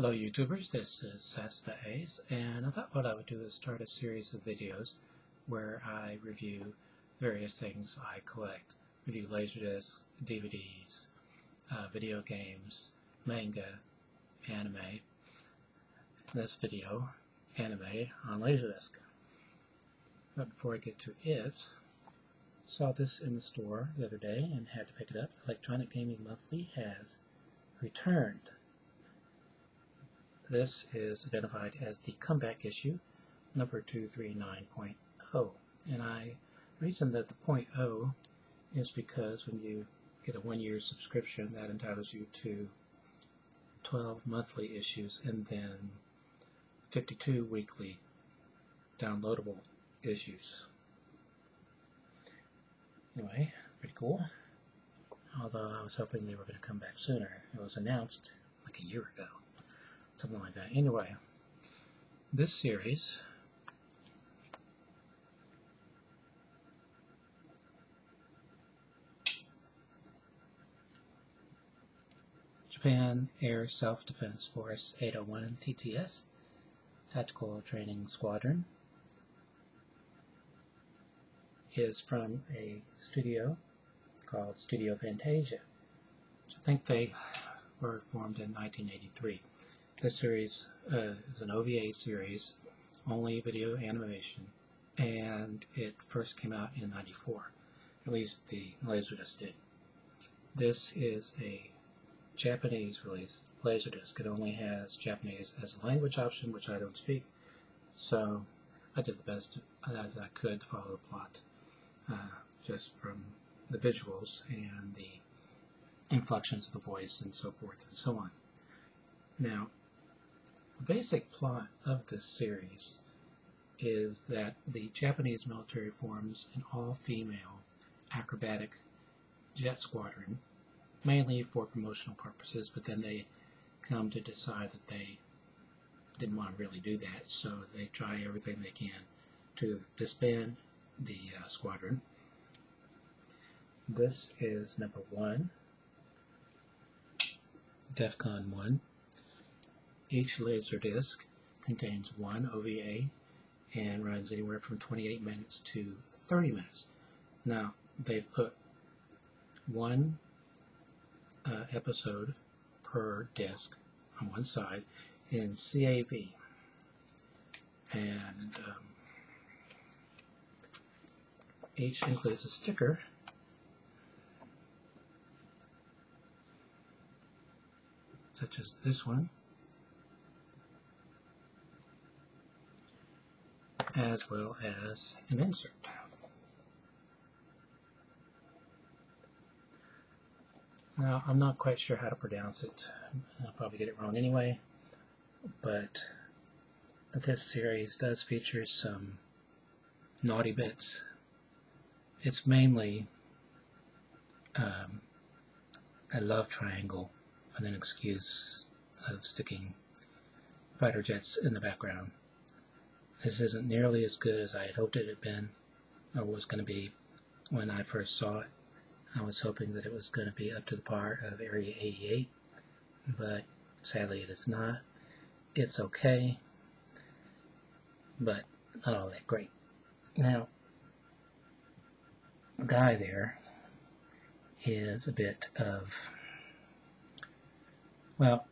Hello YouTubers, this is Cessnaace, and I thought what I would do is start a series of videos where I review various things I collect. Review LaserDiscs, DVDs, video games, manga, anime. In this video, anime on LaserDisc. But before I get to it, saw this in the store the other day and had to pick it up. Electronic Gaming Monthly has returned. This is identified as the comeback issue, number 239.0. And the reason that the .0 is because when you get a 1-year subscription, that entitles you to 12 monthly issues and then 52 weekly downloadable issues. Anyway, pretty cool. Although I was hoping they were going to come back sooner. It was announced like a year ago. Something like that. Anyway, this series Japan Air Self-Defense Force 801 TTS Tactical Training Squadron is from a studio called Studio Fantasia, which I think they were formed in 1983. This series is an OVA series, only video animation, and it first came out in '94. At least the LaserDisc did. This is a Japanese release, LaserDisc. It only has Japanese as a language option, which I don't speak, so I did the best as I could to follow the plot, just from the visuals and the inflections of the voice and so forth and so on. Now, the basic plot of this series is that the Japanese military forms an all-female acrobatic jet squadron, mainly for promotional purposes, but then they come to decide that they didn't want to really do that, so they try everything they can to disband the squadron. This is number 1, DEFCON 1. Each LaserDisc contains one OVA and runs anywhere from 28 minutes to 30 minutes. Now, they've put one episode per disc on one side in CAV, and each includes a sticker such as this one, as well as an insert. Now, I'm not quite sure how to pronounce it. I'll probably get it wrong anyway, but this series does feature some naughty bits. It's mainly a love triangle with an excuse of sticking fighter jets in the background. This isn't nearly as good as I had hoped it had been, or was going to be when I first saw it. I was hoping that it was going to be up to the par of Area 88, but sadly it is not. It's okay, but not all that great. Now, the guy there is a bit of, well,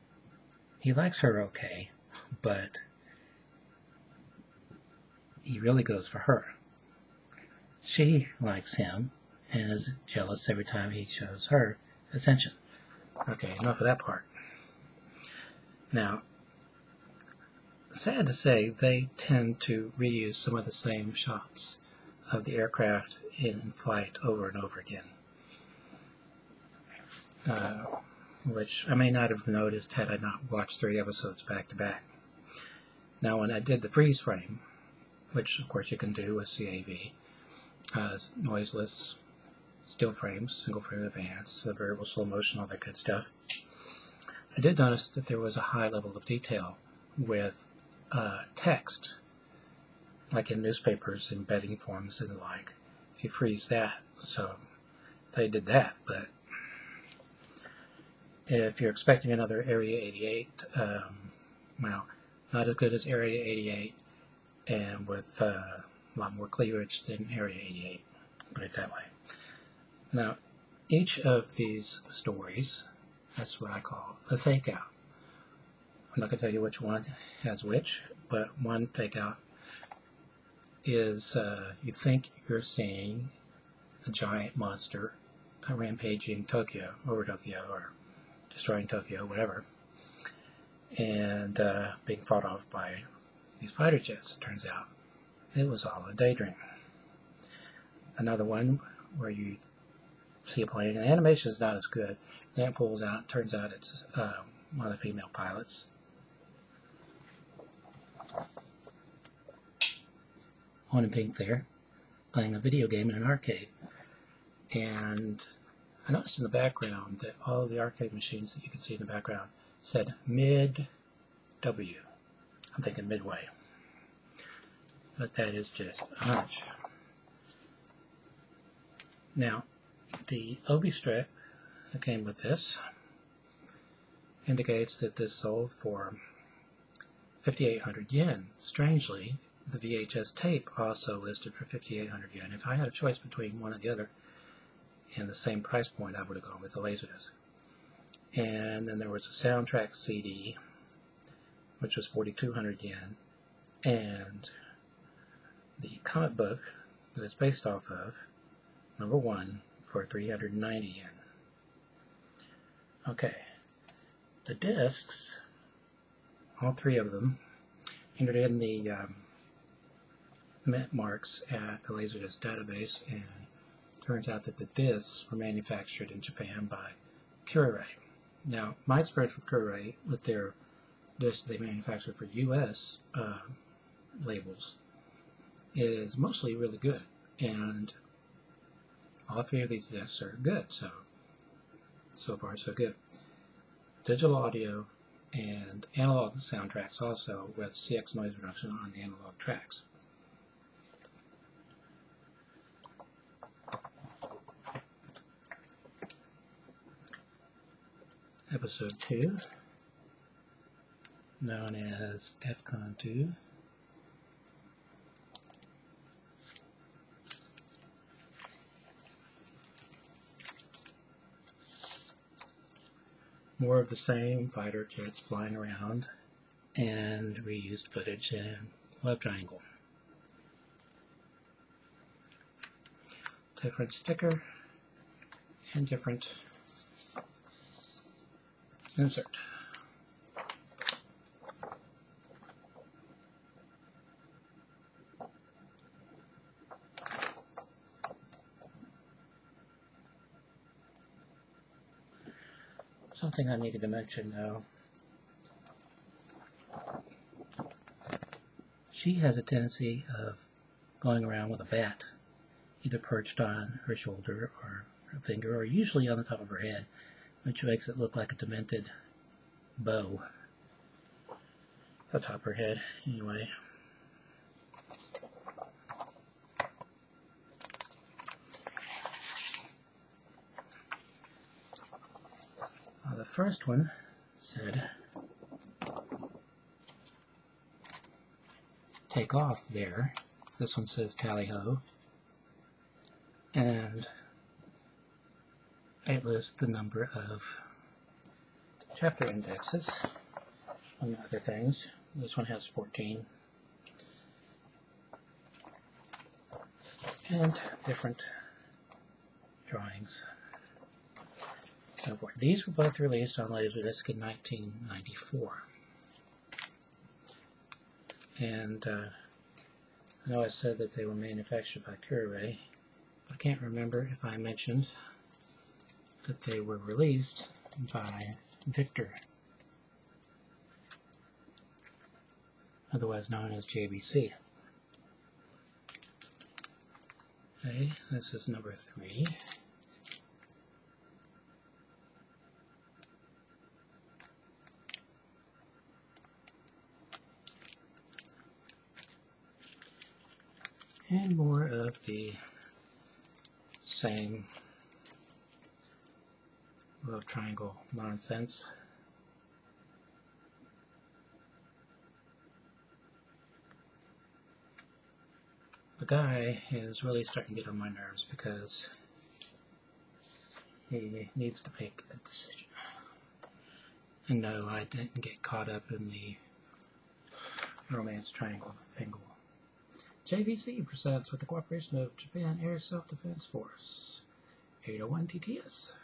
he likes her okay, but he really goes for her. She likes him and is jealous every time he shows her attention. Okay, enough of that part. Now, sad to say, they tend to reuse some of the same shots of the aircraft in flight over and over again, which I may not have noticed had I not watched 3 episodes back to back. Now, when I did the freeze frame, which of course you can do with CAV, noiseless, still frames, single frame advance, variable slow motion, all that good stuff, I did notice that there was a high level of detail with text, like in newspapers, embedding forms and the like. If you freeze that, so they did that, but if you're expecting another Area 88 well, not as good as Area 88, and with a lot more cleavage than Area 88, put it that way. Now, each of these stories, that's what I call a fake out. I'm not going to tell you which one has which, but one fake out is you think you're seeing a giant monster rampaging Tokyo, over Tokyo, or destroying Tokyo, whatever, and being fought off by these fighter jets. Turns out it was all a daydream. Another one where you see a plane, and the animation is not as good. Then it pulls out, turns out it's one of the female pilots. On in pink there, playing a video game in an arcade. And I noticed in the background that all of the arcade machines that you can see in the background said mid-W. I'm thinking Midway. But that is just a hunch. Now, the OV strip that came with this indicates that this sold for 5,800 yen. Strangely, the VHS tape also listed for 5,800 yen. If I had a choice between one or the other and the same price point, I would have gone with the LaserDisc. And then there was a soundtrack CD, which was 4,200 yen, and the comic book that it's based off of, number 1, for 390 yen. Okay, the discs, all three of them, entered in the mint marks at the LaserDisc Database, and it turns out that the discs were manufactured in Japan by Kuraray. Now, my experience with Kuraray, with their discs they manufacture for US labels, is mostly really good, and all three of these discs are good, so far so good. Digital audio and analog soundtracks also, with CX noise reduction on the analog tracks. Episode 2, known as DEFCON 2. More of the same, fighter jets flying around, and reused footage and love triangle. Different sticker and different insert. Something I needed to mention, though. She has a tendency of going around with a bat, either perched on her shoulder or her finger, or usually on the top of her head, which makes it look like a demented bow atop her head, anyway. The first one said, "Take off there." This one says "Tally-ho." And it lists the number of chapter indexes, among other things. This one has 14. And different drawings. So forth. These were both released on LaserDisc in 1994. And I know I said that they were manufactured by Kuraray. I can't remember if I mentioned that they were released by Victor, otherwise known as JBC. Okay, this is number 3. And more of the same love triangle nonsense. the guy is really starting to get on my nerves because he needs to make a decision. And no, I didn't get caught up in the romance triangle angle. JVC presents with the cooperation of Japan Air Self-Defense Force, 801 TTS.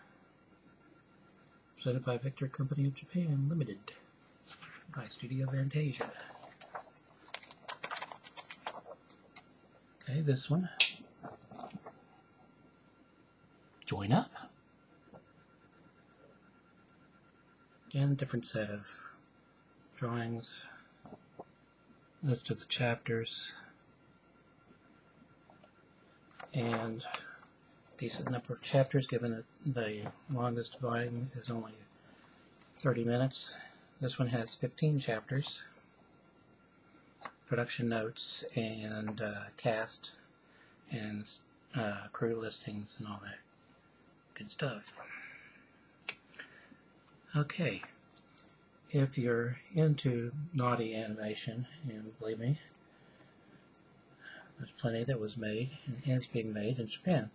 Presented by Victor Company of Japan Limited, by Studio Fantasia. Okay, this one. Join up. Again, different set of drawings. List of the chapters. And decent number of chapters, given that the longest volume is only 30 minutes. This one has 15 chapters, production notes, and cast, and crew listings, and all that good stuff. Okay, if you're into naughty animation, and believe me, there's plenty that was made and is being made in Japan.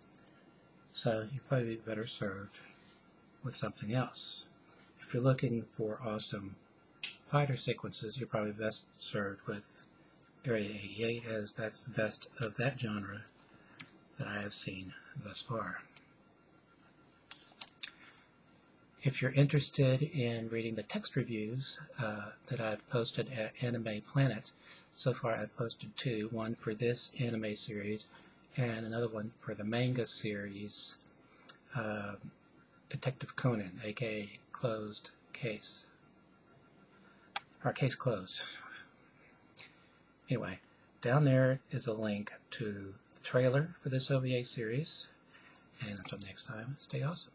So you'd probably be better served with something else. If you're looking for awesome fighter sequences, you're probably best served with Area 88, as that's the best of that genre that I have seen thus far. If you're interested in reading the text reviews that I've posted at Anime Planet, so far I've posted 2, one for this anime series and another one for the manga series, Detective Conan, aka Closed Case. Or Case Closed. Anyway, down there is a link to the trailer for this OVA series. And until next time, stay awesome.